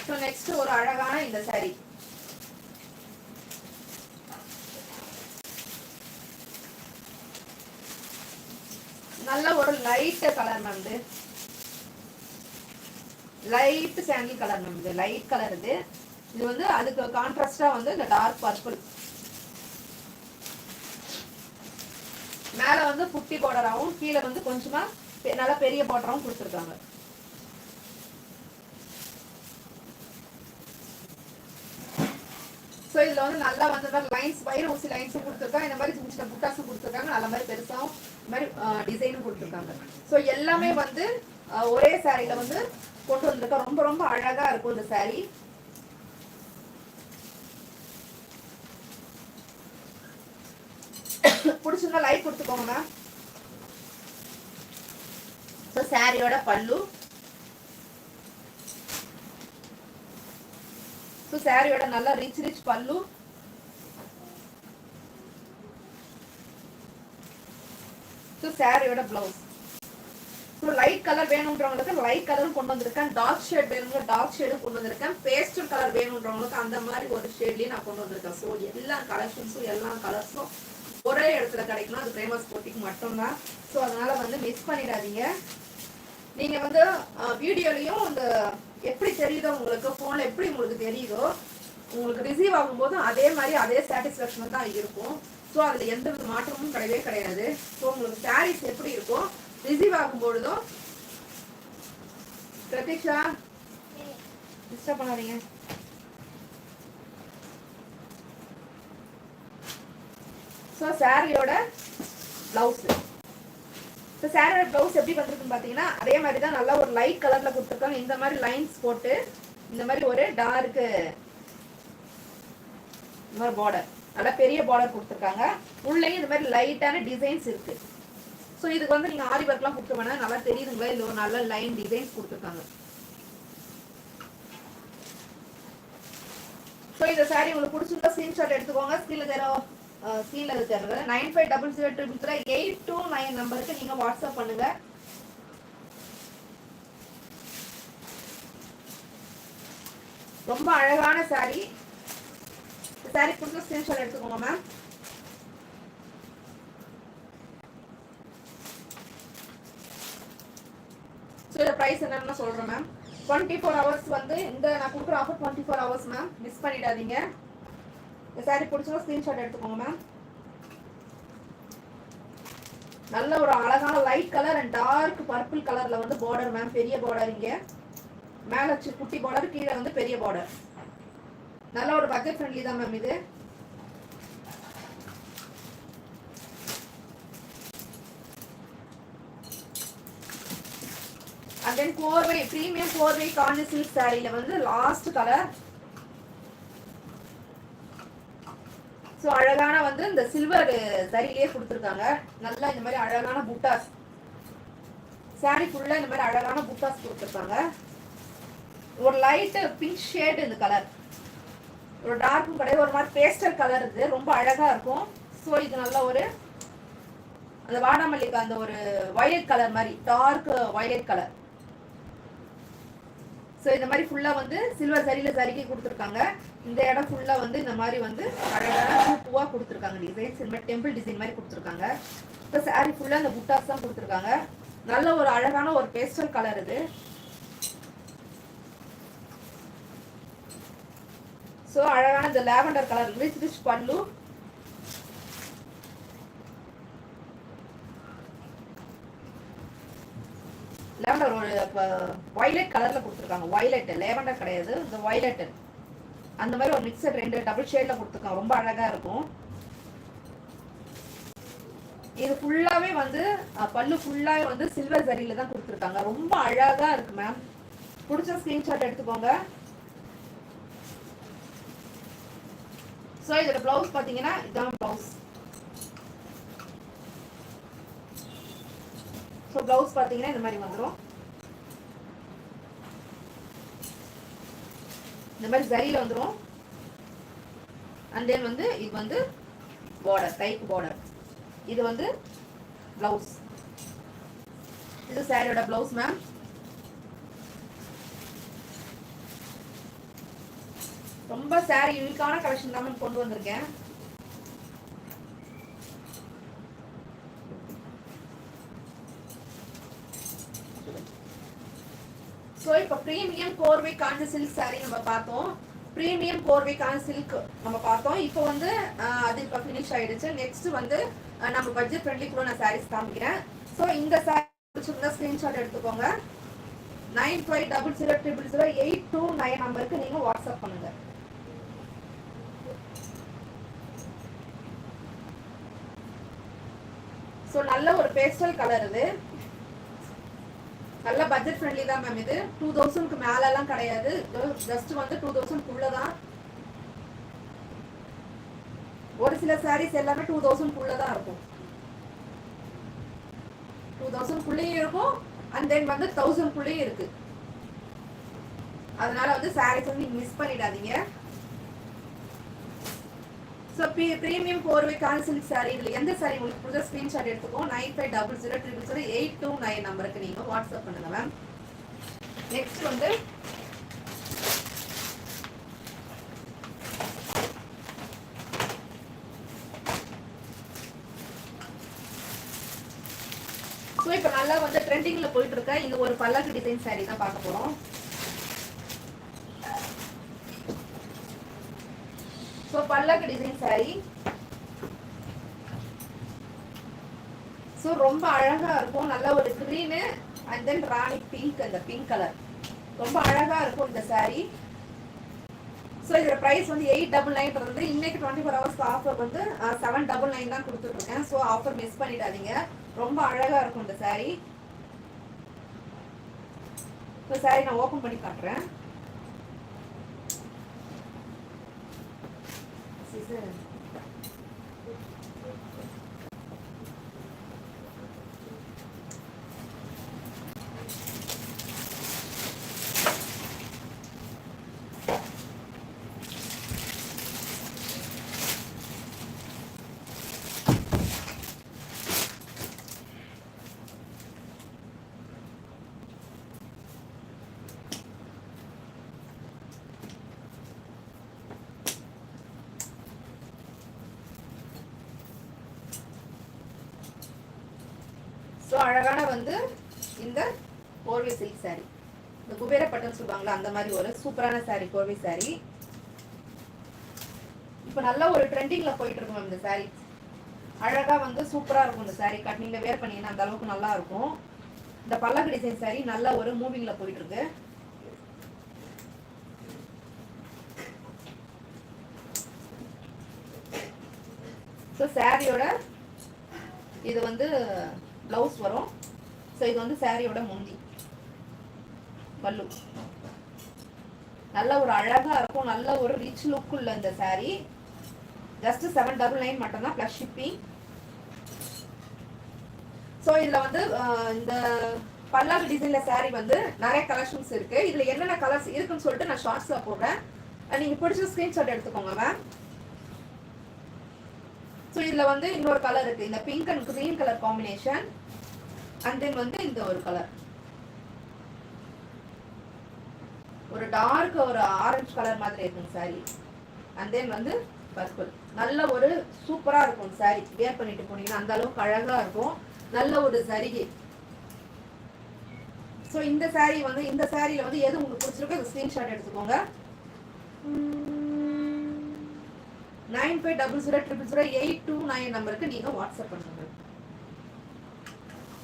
ஸோ நெக்ஸ்ட் ஒரு அழகான இந்த சாரி. நல்ல ஒரு லைட் கலர் மேம், இது லைட் சாண்டில் கலர் மேம். இது லைட் கலர். இது வந்து அதுக்கு கான்ட்ராஸ்டா வந்து இந்த டார்க் பர்பிள். மேல வந்து குட்டி பார்டராகவும் கீழே வந்து கொஞ்சமா நல்ல பெரிய பார்டராகவும் கொடுத்துருக்காங்க. ஸோ இதுல வந்து நல்லா வந்து லைன்ஸ், வயிறு ஊசி லைன்ஸும் கொடுத்துருக்காங்க. இந்த மாதிரி சின்ன சின்ன புட்டாஸும் கொடுத்துருக்காங்க. நல்ல மாதிரி பெருசாகவும் இந்த மாதிரி டிசைனும் கொடுத்துருக்காங்க. ஸோ எல்லாமே வந்து ஒரே சாரியில வந்து கொண்டு வந்திருக்கா. ரொம்ப ரொம்ப அழகா இருக்கும் இந்த சாரி. பிடிச்சிருந்தா லைக் கொடுத்துக்கோங்க மேம். ஸோ சாரியோட பல்லு, ஸோ சாரியோட நல்லா ரிச் பல்லு. ஸோ சாரியோட பிளவுஸ். ஸோ லைட் கலர் வேணுன்றவங்களுக்கு லைட் கலரும் கொண்டு வந்திருக்கேன், டார்க் ஷேட் வேணுங்க டார்க் ஷேடும் கொண்டு வந்திருக்கேன், பேஸ்டல் கலர் வேணுன்றவங்களுக்கு அந்த மாதிரி ஒரு ஷேட்லயும் நான் கொண்டு வந்திருக்கேன். ஸோ எல்லா கலெக்ஷன்ஸும் எல்லா கலர்ஸும் ஒரே இடத்துல கிடைக்கணும். அது ஃபேமஸ் போட்டிக்கு மட்டும்தான். ஸோ அதனால வந்து மிஸ் பண்ணிடாதீங்க. நீங்க வந்து வீடியோலையும் இந்த எப்படி தெரியுதோ உங்களுக்கு, போன்ல எப்படி உங்களுக்கு தெரியுதோ, உங்களுக்கு ரிசீவ் ஆகும்போது அதே மாதிரி அதே சாட்டிஸ்ஃபேக்ஷன் தான் இருக்கும். ஸோ அதுல எந்த வித மாற்றமும் கிடையவே கிடையாது. ஸோ உங்களுக்கு சாரீஸ் எப்படி இருக்கும் ரிசீவ் ஆகும் பொழுதும். பிரதீக்ஷா டிஸ்டர்ப் பண்ணாதீங்க. ஸோ சாரியோட பிளவுஸ், ஸோ சாரியோட பிளவுஸ் எப்படி வந்துருக்குன்னு பார்த்தீங்கன்னா அதே மாதிரி தான் நல்லா ஒரு லைட் கலர்ல கொடுத்துருக்காங்க. இந்த மாதிரி லைன்ஸ் போட்டு இந்த மாதிரி ஒரு டார்க்கு இந்த மாதிரி பார்டர், நல்லா பெரிய பார்டர் கொடுத்துருக்காங்க. உள்ளேயும் இந்த மாதிரி லைட்டான டிசைன்ஸ் இருக்கு. ஸோ இதுக்கு வந்து நீங்க ஆரி ஒர்க்லாம் கொடுக்க வேணா, நல்லா தெரியுதுங்களா, இது ஒரு நல்ல லைன் டிசைன்ஸ் கொடுத்துருக்காங்க. ஸோ இந்த சாரி உங்களுக்கு பிடிச்சிருந்தா ஸ்கிரீன்ஷாட் எடுத்துக்கோங்க. ஸ்கிரீன்ல இருக்கிறது 9500000829 நம்பருக்கு நீங்க வாட்ஸ்அப் பண்ணுங்க. ரொம்ப அழகான சாரி. சாரி பிடிச்ச ஸ்கிரீன்ஷாட் எடுத்துக்கோங்க மேம். ஸோ இந்த ப்ரைஸ் என்னன்னு சொல்றேன் மேம். 24 ஹவர்ஸ் வந்து இந்த நான் கொடுக்குற ஆஃபர் 24 ஹவர்ஸ் மேம், மிஸ் பண்ணிடாதீங்க. இந்த சாரி பிடிச்சா ஸ்கிரீன்ஷாட் எடுத்துக்கோங்க மேம். நல்ல ஒரு அழகான light colour and dark purple கலர்ல வந்து பார்டர் மேம், பெரிய பார்டர். இங்க மேல குட்டி பார்டர், கீழே வந்து பெரிய பார்டர். நல்ல ஒரு பட்ஜெட் ஃப்ரெண்ட்லி தான் மேம் இது. அண்ட் தென் கோர்வை, பிரீமியம் கோர்வை காஞ்சி சில்க் சாரியில வந்து லாஸ்ட் கலர். ஸோ அழகான வந்து இந்த சில்வர் சரியிலேயே கொடுத்துருக்காங்க. நல்லா இந்த மாதிரி அழகான புட்டாஸ், சாரி ஃபுல்லா இந்த மாதிரி அழகான புட்டாஸ் கொடுத்துருக்காங்க. ஒரு லைட் பிங்க் ஷேட் இந்த கலர், ஒரு டார்க்கும் கிடையாது, ஒரு மாதிரி பேஸ்டல் கலர். இது ரொம்ப அழகா இருக்கும். ஸோ இது நல்ல ஒரு அந்த வாடாமல்லிக்கு அந்த ஒரு வயலட் கலர் மாதிரி, டார்க் வயலட் கலர். ஸோ இந்த மாதிரி ஃபுல்லா வந்து சில்வர் சரியில சரிக்கி கொடுத்துருக்காங்க. இந்த இடம் ஃபுல்லா வந்து இந்த மாதிரி வந்து அழகான பூவா கொடுத்துருக்காங்க. டிசைன்ஸ் இந்த மாதிரி டெம்பிள் டிசைன் மாதிரி கொடுத்துருக்காங்க. இப்போ சாரி ஃபுல்லா இந்த புட்டாஸ் தான் கொடுத்துருக்காங்க. நல்ல ஒரு அழகான ஒரு பேஸ்டல் கலர் இது. ஸோ அழகான இந்த லாவெண்டர் கலர் ரிச் பல்லு. லாவெண்டர் ஒரு வயலட் கலர்ல கொடுத்துருக்காங்க. வயலட், லேவெண்டர் கிடையாது, இந்த வயலட் அந்த மாதிரி ஒரு மிக்சர் ரெண்டு டபுள் ஷேட்ல கொடுத்துருக்காங்க. ரொம்ப அழகா இருக்கும். இது ஃபுல்லாவே வந்து பல்லு ஃபுல்லாவே வந்து சில்வர் சரியில தான் கொடுத்துருக்காங்க. ரொம்ப அழகா இருக்கு மேம். பிடிச்ச ஸ்கிரீன்ஷாட் எடுத்துக்கோங்க. ஸோ இதோட பிளவுஸ் பார்த்தீங்கன்னா இதுதான் பிளவுஸ். ஸோ பிளவுஸ் பார்த்தீங்கன்னா இந்த மாதிரி வந்துடும். இந்த மாதிரி சரியில வந்துடும். அண்ட் தென் வந்து இது வந்து பார்டர், டைப் பார்டர். இது வந்து பிளவுஸ். இது சாரியோட பிளவுஸ் மேம். ரொம்ப சாரி யூனிக்கான கலெக்ஷன் தான் மேம் கொண்டு வந்திருக்கேன். ஸோ இப்போ ப்ரீமியம் கோர்வை காஞ்சி சில்க் சாரி நம்ம பார்த்தோம். ப்ரீமியம் கோர்வை காஞ்சி சில்க் நம்ம பார்த்தோம். இப்போ வந்து அது இப்போ ஃபினிஷ் ஆயிடுச்சு. நெக்ஸ்ட் வந்து நம்ம பட்ஜெட் ஃப்ரெண்ட்லி கூட நான் சாரீஸ் காமிக்கிறேன். ஸோ இந்த சாரி பிடிச்சிருந்தா ஸ்கிரீன்ஷாட் எடுத்துக்கோங்க. 9500000829 நம்பருக்கு நீங்க வாட்ஸ்அப் பண்ணுங்க. ஸோ நல்ல ஒரு பேஸ்டல் கலர் இது. நல்ல பட்ஜெட் ஃப்ரெண்ட்லி தான் மேம் இது. 2000க்கு மேலலாம் கிடையாது, ஜஸ்ட் வந்து 2000 தான். ஒரு சில சாரீஸ் எல்லாமே 2000 தான் இருக்கும். 2000 இருக்கும். அண்ட் தென் வந்து 1000 இருக்கு. அதனால வந்து சாரீஸ் வந்து நீங்க மிஸ் பண்ணிடாதீங்க. ஸோ ப்ரீமியம் கோர்வை காஞ்சி சில்க் சாரி இதில் எந்த சாரி உங்களுக்கு புதுசாக ஸ்க்ரீன்ஷாட் எடுத்துக்கோ. 9500000829 நம்பருக்கு நீங்கள் வாட்ஸ்அப் பண்ணுங்க மேம். நெக்ஸ்ட் வந்து ஸோ இப்போ நல்லா வந்து ட்ரெண்டிங்கில் போயிட்டு இருக்க இந்த ஒரு பல்லக்கு டிசைன் சாரி தான் பார்க்க போகிறோம். ஸோ பல்லக்கு டிசைன் சாரி. ஸோ ரொம்ப அழகா இருக்கும். நல்ல ஒரு green and then Rani pink, அந்த பிங்க் கலர் ரொம்ப அழகா இருக்கும் இந்த சாரி. ஸோ இதோட ப்ரைஸ் வந்து 899 இருந்து இன்னைக்கு 24 ஹவர்ஸ் ஆஃபர் வந்து 799 தான் கொடுத்துருக்கேன். ஸோ ஆஃபர் மிஸ் பண்ணிடாதீங்க. ரொம்ப அழகா இருக்கும் இந்த சாரி. இப்போ சாரி நான் ஓப்பன் பண்ணி காட்டுறேன். ஸோ அழகான வந்து இந்த கோர்வை சில்க் சாரி. இந்த குபேர பட்டுன்னு சொல்லுவாங்களா அந்த மாதிரி ஒரு சூப்பரான சாரீ, கோவை சாரீ. இப்போ நல்ல ஒரு ட்ரெண்டிங்ல போயிட்டு இருக்கும் இந்த சாரீ. அழகா வந்து சூப்பரா இருக்கும் இந்த சாரீ. கட் நீங்க வேர் பண்ணீங்கன்னா அந்த அளவுக்கு நல்லா இருக்கும். இந்த பல்லக்கு டிசைன் சாரீ நல்ல ஒரு மூவிங்ல போயிட்டு இருக்கு. ஸோ சாரியோட இது வந்து பிளவுஸ் வரும். ஸோ இது வந்து சாரியோட முந்தி பல்லு. நல்ல ஒரு அழகா இருக்கும், நல்ல ஒரு ரிச் லுக் உள்ள இந்த சாரி. ஜஸ்ட் 799 மட்டும்தான் பிளஸ் ஷிப்பிங். ஸோ இதுல வந்து இந்த பல்லாக்கு டிசைன்ல சாரி வந்து நிறைய கலெக்ஷன்ஸ் இருக்கு. இதுல என்னென்ன கலர்ஸ் இருக்குன்னு சொல்லிட்டு நான் ஷார்ட்ஸ்ல போடுறேன். நீங்க பிடிச்ச ஸ்கிரீன்ஷாட் எடுத்துக்கோங்க மேம். ஸோ இதுல வந்து இன்னொரு கலர் இருக்கு, இந்த pink and green colour combination. And then வந்து இந்த ஒரு கலர், ஒரு டார்க் ஒரு ஆரஞ்சு கலர் மாதிரி இருக்கும் சாரி. அண்ட் தென் வந்து பர்பிள். நல்ல ஒரு சூப்பரா இருக்கும் சாரி. வேர் பண்ணிட்டு போனீங்கன்னா அந்த அளவுக்கு அழகா இருக்கும். நல்ல ஒரு சரிகை. ஸோ இந்த சாரி வந்து இந்த சாரியில வந்து எது உங்களுக்கு பிடிச்சிருக்கோ அது ஸ்கிரீன்ஷாட் எடுத்துக்கோங்க. 9500000829 நம்பருக்கு நீங்க வாட்ஸ்அப் பண்ணுங்க.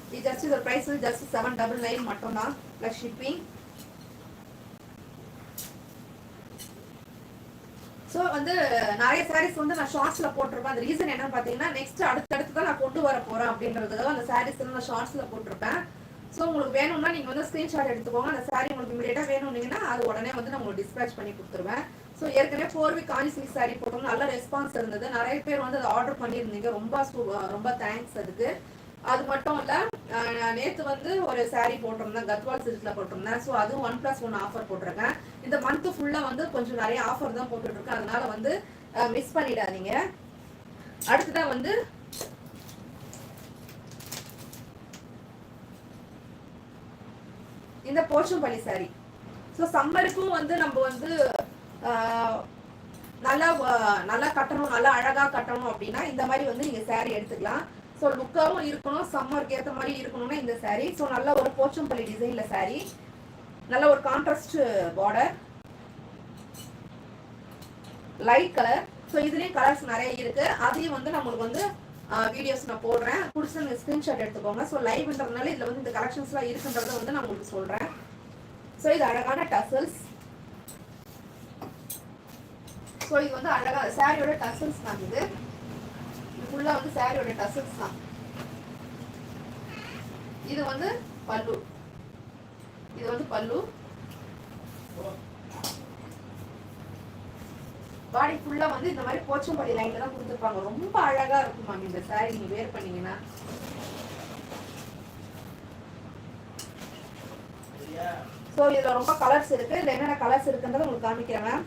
இது ஜஸ்ட் இந்த பிரைஸ் ஜஸ்ட் 799 மட்டும் தான் பிளஸ் ஷிப்பிங். ஸோ வந்து நிறைய சாரீஸ் வந்து நான் ஷார்ட்ஸ்ல போட்டிருப்பேன். அந்த ரீசன் என்னன்னு பாத்தீங்கன்னா நெக்ஸ்ட் அடுத்தடுத்து தான் நான் கொண்டு வர போறேன் அப்படின்றதுக்காக அந்த சாரீஸ் நான் ஷார்ட்ஸ்ல போட்டிருப்பேன். ஸோ உங்களுக்கு வேணும்னா நீங்க வந்து ஸ்கிரீன்ஷாட் எடுத்துக்கோங்க. அந்த சாரி உங்களுக்கு இமீடியட்டா வேணும்னீங்கன்னா அது உடனே வந்து நான் உங்களுக்கு டிஸ்பேச் பண்ணி கொடுத்துருவேன். ஸோ ஏற்கனவே 4 வீக் காஞ்சி சில்க் சாரி போட்டோம், நல்ல ரெஸ்பான்ஸ் இருந்தது. நிறைய பேர் வந்து அதை ஆர்டர் பண்ணியிருந்தீங்க. ரொம்ப தேங்க்ஸ் அதுக்கு. அது மட்டும் இல்ல, நேத்து வந்து ஒரு சாரி போட்டிருந்தேன், கத்வால் சில்க்ல போட்டிருந்தேன். ஸோ அதுவும் 1+1 ஆஃபர் போட்டிருக்கேன். இந்த மந்த் ஃபுல்லா வந்து கொஞ்சம் நிறைய ஆஃபர் தான் போட்டுட்டு இருக்கேன். அதனால வந்து மிஸ் பண்ணிடாதீங்க. அடுத்ததான் வந்து இந்த போச்சம்பள்ளி சாரி. ஸோ சம்மருக்கும் வந்து நம்ம வந்து நல்லா கட்டணும், நல்லா அழகா கட்டணும் அப்படின்னா இந்த மாதிரி வந்து நீங்க சாரி எடுத்துக்கலாம். ஸோ லுக்காவும் இருக்கணும், சம்மருக்கு ஏற்ற மாதிரி இருக்கணும்னா இந்த சாரி. ஸோ நல்ல ஒரு போச்சம்பள்ளி டிசைன்ல சாரி, நல்ல ஒரு contrast border, light colour. So இதுலயும் கலர்ஸ் நிறைய இருக்கு. அதையும் வந்து நம்மளுக்கு வந்து வீடியோஸ் நான் போடுறேன். பிடிச்ச ஸ்கிரீன்ஷாட் எடுத்துக்கோங்க. ஸோ லைவ்ன்றதுனால இதுல வந்து இந்த கலெக்ஷன்ஸ்லாம் இருக்குன்றத வந்து நான் உங்களுக்கு சொல்றேன். ஸோ இது அழகான டசல்ஸ். ஸோ இது வந்து அழகா சாரியோட டசல்ஸ் தான். இது ஃபுல்லா வந்து சாரியோட டசல்ஸ் தான். இது வந்து பல்லு. இது வந்து பல்லு. பாடி ஃபுல்லா வந்து இந்த மாதிரி போச்சம்பள்ளி லைன்ல தான் கொடுத்துருப்பாங்க. ரொம்ப அழகா இருக்கும் மேம் இந்த சாரி நீங்க வேர் பண்ணீங்கன்னா. ஸோ இதுல ரொம்ப கலர்ஸ் இருக்கு. இதுல என்னென்ன கலர்ஸ் இருக்குன்றத உங்களுக்கு காமிக்கிறேன் மேம்.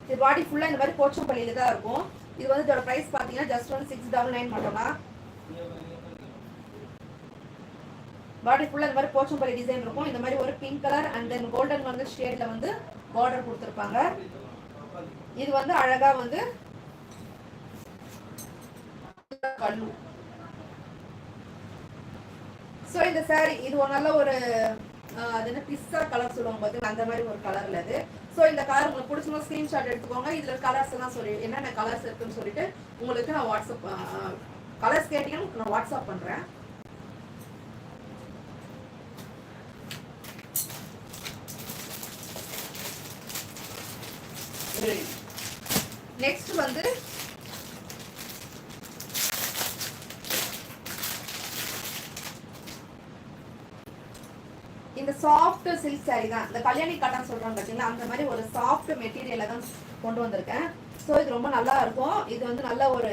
இது பாடி ஃபுல்லா இந்த மாதிரி போச்சம்பள்ளியில தான் இருக்கும். இது வந்து இதோட பிரைஸ் பாத்தீங்கன்னா ஜஸ்ட் வந்து 699 மட்டும் தான். பாடி ஃபுல்லா இந்த மாதிரி போச்சம்பள்ளி டிசைன் இருக்கும். இந்த மாதிரி ஒரு pink colour and then golden வந்து ஷேட்ல வந்து பார்டர் கொடுத்துருப்பாங்க. இது வந்து அழகா வந்து பல்லு. ஸோ இந்த சாரி இது ஒரு நல்ல ஒரு அது என்ன பிஸ்தா கலர் சொல்லுவாங்க பாத்தீங்கன்னா அந்த மாதிரி ஒரு கலர்ல இது. ஸோ இந்த கலர் உங்களுக்கு பிடிச்சமா ஸ்கிரீன்ஷாட் எடுத்துக்கோங்க. இதுல கலர்ஸ் எல்லாம் சொல்லி என்னென்ன கலர்ஸ் இருக்குன்னு சொல்லிட்டு உங்களுக்கு நான் வாட்ஸ்அப் கலர்ஸ் கேட்டீங்கன்னா நான் வாட்ஸ்அப் பண்றேன். நெக்ஸ்ட் வந்து இந்த சாஃப்ட் சில்க் சாரி தான். இந்த கல்யாணி காட்டன் சொல்றாங்க பாத்தீங்களா, அந்த மாதிரி ஒரு சாஃப்ட் மெட்டீரியலை தான் கொண்டு வந்திருக்கேன். ஸோ இது ரொம்ப நல்லா இருக்கும். இது வந்து நல்ல ஒரு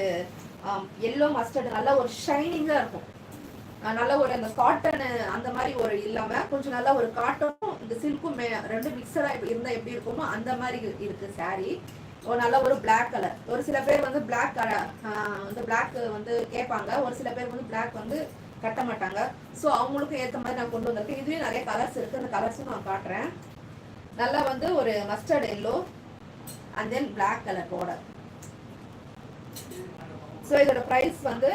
எல்லோ மஸ்டர்ட், நல்ல ஒரு ஷைனிங்கா இருக்கும். நல்ல ஒரு அந்த காட்டன் அந்த மாதிரி ஒரு இல்லாம கொஞ்சம் நல்ல ஒரு காட்டனும் இந்த சில்க்கும் ரெண்டு மிக்சரா இருந்தா எப்படி இருக்குமோ அந்த மாதிரி இருக்கு சாரி. ஒரு நல்ல ஒரு பிளாக் கலர். ஒரு சில பேர் வந்து பிளாக் கலர் வந்து பிளாக் வந்து கேட்பாங்க, ஒரு சில பேர் வந்து பிளாக் வந்து கட்ட மாட்டாங்க. ஸோ அவங்களுக்கும் ஏற்ற மாதிரி நான் கொண்டு வந்திருக்கேன். இதுலயும் நிறைய கலர்ஸ் இருக்கு. அந்த கலர்ஸும் நான் காட்டுறேன். நல்லா வந்து ஒரு mustard yellow and then black colour border. So இதோட பிரைஸ் வந்து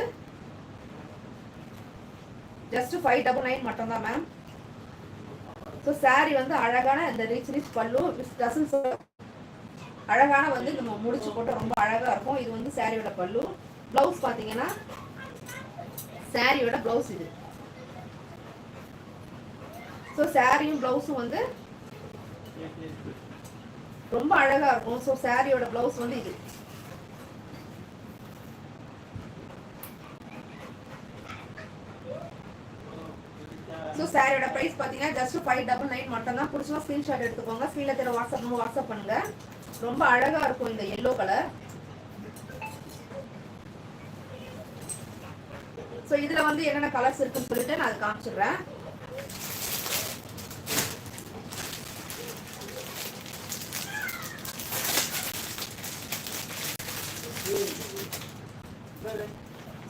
ஜஸ்ட் 599 மட்டும் தான் மேம். ஸோ சாரி வந்து அழகான இந்த ரிச் பல்லு டசல்ஸ் அழகான வந்து நம்ம முடிச்சு போட்டு ரொம்ப அழகா இருக்கும். இது வந்து சாரியோட பல்லு. பிளவுஸ் பாத்தீங்கன்னா சாரியோட பிளவுஸ் இது. ஸோ சாரியும் பிளவுஸும் வந்து ரொம்ப அழகா இருக்கும். ஸோ சாரியோட பிளவுஸ் வந்து இது. ஸோ சாரியோட ப்ரைஸ் பார்த்தீங்கன்னா ஜஸ்ட் 599 மட்டும் தான். பிடிச்சா ஸ்க்ரீன்ஷாட் எடுத்துக்கோங்க. ஸ்க்ரீனில் தெரிய வாட்ஸ்அப் பண்ணுங்க. ரொம்ப அழகா இருக்கும் இந்த எல்லோ கலர். ஸோ இதில் வந்து என்னென்ன கலர்ஸ் இருக்குன்னு சொல்லிட்டு நான் அதை காமிச்சிடுறேன்.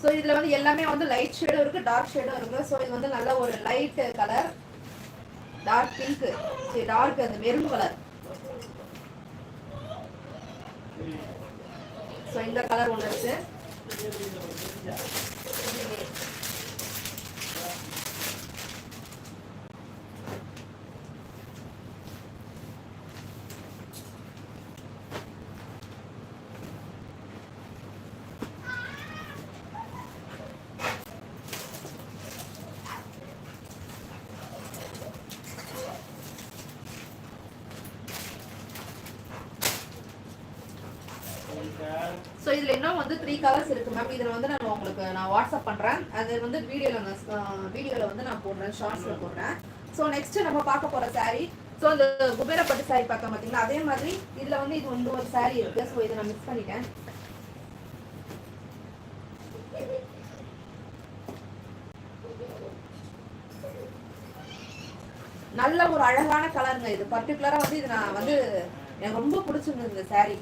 ஸோ இதில் வந்து எல்லாமே வந்து லைட் ஷேடும் இருக்குது, டார்க் ஷேடும் இருக்குது. ஸோ இது வந்து நல்ல ஒரு light colour, dark pink, dark அந்த மெரூன் கலர். ஸோ இந்த கலர் ஒன்று இருக்கு. ஸோ இதில் இன்னும் வந்து 3 கலர்ஸ் இருக்குது மேம். இதில் வந்து நான் வாட்ஸ்அப் பண்ணுறேன். அது வந்து வீடியோவில் வந்து நான் போடுறேன், ஷார்ட்ஸில் போடுறேன். ஸோ நெக்ஸ்ட்டு நம்ம பார்க்க போகிற சாரீ, ஸோ இந்த குபேரப்பட்டு சாரீ பார்த்தோம் பார்த்தீங்களா, அதே மாதிரி இதில் வந்து இது வந்து ஒரு சாரீ இருக்குது. ஸோ இதை நான் மிக்ஸ் பண்ணிட்டேன். நல்ல ஒரு அழகான கலருங்க இது. பர்டிகுலராக வந்து இது நான் வந்து எனக்கு ரொம்ப பிடிச்சிருந்தது இந்த சாரீ.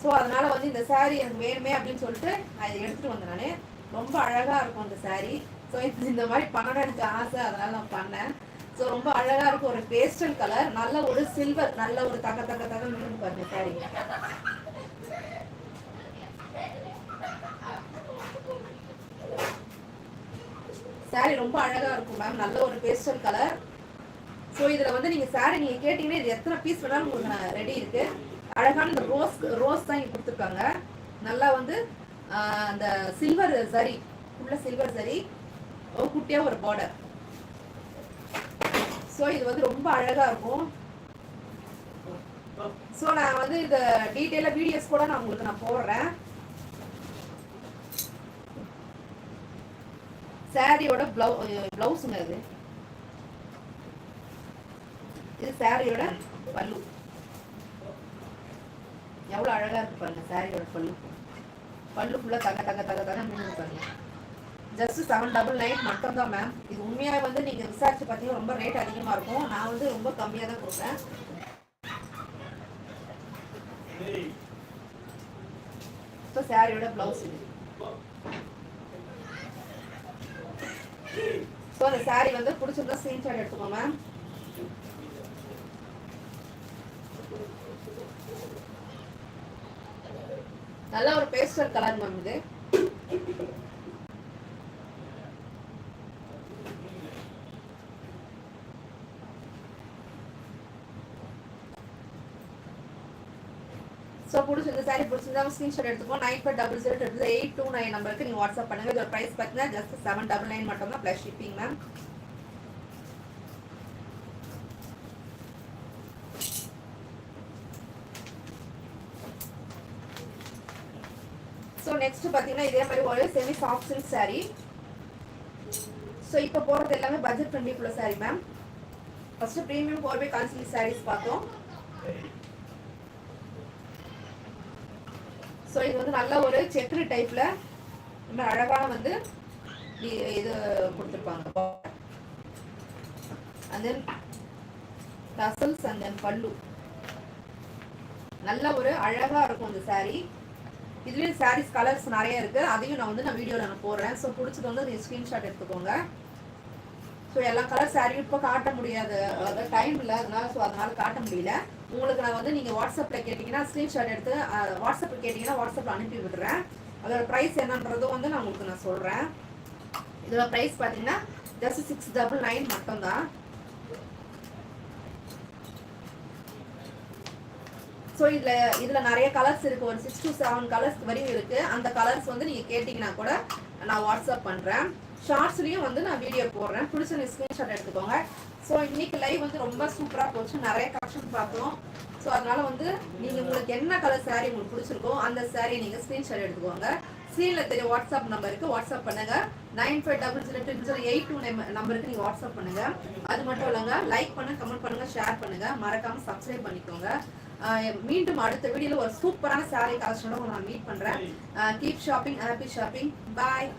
ஸோ அதனால் வந்து இந்த சாரீ எனக்கு வேணுமே அப்படின்னு சொல்லிட்டு நான் இதை எடுத்துகிட்டு வந்தேன். நான் ரொம்ப அழகாக இருக்கும் இந்த சாரீ. ஸோ இந்த மாதிரி பண்ணணும் எனக்கு ஆசை, அதனால் நான் பண்ணேன். ஸோ ரொம்ப அழகாக இருக்கும். ஒரு பேஸ்டல் கலர், நல்ல ஒரு சில்வர், நல்ல ஒரு தக பாருங்க சாரீ. சாரீ ரொம்ப அழகாக இருக்கும் மேம். நல்ல ஒரு பேஸ்டல் கலர். ஸோ இதில் வந்து நீங்கள் சாரீ நீங்கள் கேட்டிங்கன்னா இது எத்தனை பீஸ் வேணாலும் உங்களுக்கு நான் ரெடி இருக்குது. அழகான இந்த ரோஸ் தான் இங்கே கொடுத்துருக்காங்க. நல்லா வந்து அந்த சில்வர் சரி, உள்ள சில்வர் சரி, ஒரு குட்டியாக ஒரு பார்டர். ஸோ இது வந்து ரொம்ப அழகாக இருக்கும். ஸோ நான் வந்து இந்த டீட்டெயிலாக வீடியோஸ் கூட நான் உங்களுக்கு நான் போடுறேன். சாரியோட பிளவுஸுங்க இது சாரியோட பல்லு. எவ்வளோ அழகாக இருக்கு பாருங்க சாரியோட பல்லு ஃபுல்லாக தக பாருங்க. ஜஸ்ட் 799 மட்டும் தான் மேம். இது உண்மையாக வந்து நீங்கள் விசாரிச்சு பார்த்தீங்கன்னா ரொம்ப ரேட் அதிகமாக இருக்கும். நான் வந்து ரொம்ப கம்மியாக தான் கொடுப்பேன். ஸோ சாரியோட பிளவுஸ் இது. ஸோ அந்த சாரி வந்து பிடிச்சிருந்தா ஸ்க்ரீன்ஷாட் எடுத்துக்கோங்க மேம். நல்ல ஒரு பேஸ்டல் கலர் மேம் இது. ஸோ பிடிச்சிருந்த சாரி பிடிச்சிருந்தா ஸ்க்ரீன்ஷாட் எடுத்துக்கோ. 95008829 நம்பருக்கு நீங்கள் வாட்ஸ்அப் பண்ணுங்கள். இதோட ப்ரைஸ் பார்த்தீங்கன்னா ஜஸ்ட் 799 மட்டும் தான் plus shipping ma'am. So next பார்த்தீங்கன்னா இதே மாதிரி ஒரு semi soft silk sari. So இப்போ போகிறது எல்லாமே பட்ஜெட் ஃப்ரெண்ட்லிக்குள்ள sari ma'am. First premium 4x கான்சில்க் சாரீஸ் பார்த்தோம். ஸோ இது வந்து நல்ல ஒரு செக்குடு டைப்ல ரொம்ப அழகான வந்து இது கொடுத்துருப்பாங்க. and then tassels and then பல்லு. நல்ல ஒரு அழகா இருக்கும் இந்த saree. இதுலயும் sarees கலர்ஸ் நிறைய இருக்கு. அதையும் நான் வந்து வீடியோல நான் போடுறேன். சோ பிடிச்சது வந்து நீங்க ஸ்கிரீன்ஷாட் எடுத்துக்கோங்க. சோ எல்லா கலர் saree இப்ப காட்ட முடியாது, அத டைம் இல்ல, அதனால காட்ட முடியல. உங்களுக்கு நான் வந்து நீங்க வாட்ஸ்அப்ல கேட்டீங்கன்னா ஸ்கிரீன்ஷாட் எடுத்து வாட்ஸ்அப்ல கேட்டீங்கன்னா வாட்ஸ்அப்ல அனுப்பி விடுறேன். அதோட பிரைஸ் என்னன்றதும் வந்து நான் உங்களுக்கு நான் சொல்றேன். இதோட பிரைஸ் பாத்தீங்கன்னா just 699 மட்டும் தான். ஸோ இதில் நிறைய கலர்ஸ் இருக்குது, ஒரு 6 to 7 கலர்ஸ் வரையும் இருக்குது. அந்த கலர்ஸ் வந்து நீங்கள் கேட்டிங்கன்னா கூட நான் வாட்ஸ்அப் பண்ணுறேன். ஷார்ட்ஸ்லேயும் வந்து நான் வீடியோ போடுறேன், பிடிச்ச ஸ்க்ரீன்ஷாட் எடுத்துக்கோங்க. ஸோ இன்னைக்கு லைவ் வந்து ரொம்ப சூப்பராக போச்சு, நிறைய கலெக்ஷன் பார்த்தோம். ஸோ அதனால வந்து நீங்கள் உங்களுக்கு என்ன கலர் சாரீ உங்களுக்கு பிடிச்சிருக்கோ அந்த சாரியை நீங்கள் ஸ்க்ரீன்ஷாட் எடுத்துக்கோங்க. ஸ்க்ரீனில் தெரிய வாட்ஸ்அப் நம்பருக்கு வாட்ஸ்அப் பண்ணுங்கள். 95000082 நம்பருக்கு நீங்கள் வாட்ஸ்அப் பண்ணுங்கள். அது மட்டும் இல்லைங்க, லைக் பண்ணுங்கள், கமெண்ட் பண்ணுங்கள், ஷேர் பண்ணுங்கள், மறக்காமல் சப்ஸ்கிரைப் பண்ணிக்கோங்க. மீண்டும் அடுத்த வீடியோவில் ஒரு சூப்பரான சாரீ கலெக்ஷனோட நான் மீட் பண்ணுறேன். கீப் ஷாப்பிங், ஹாப்பி ஷாப்பிங், பாய்.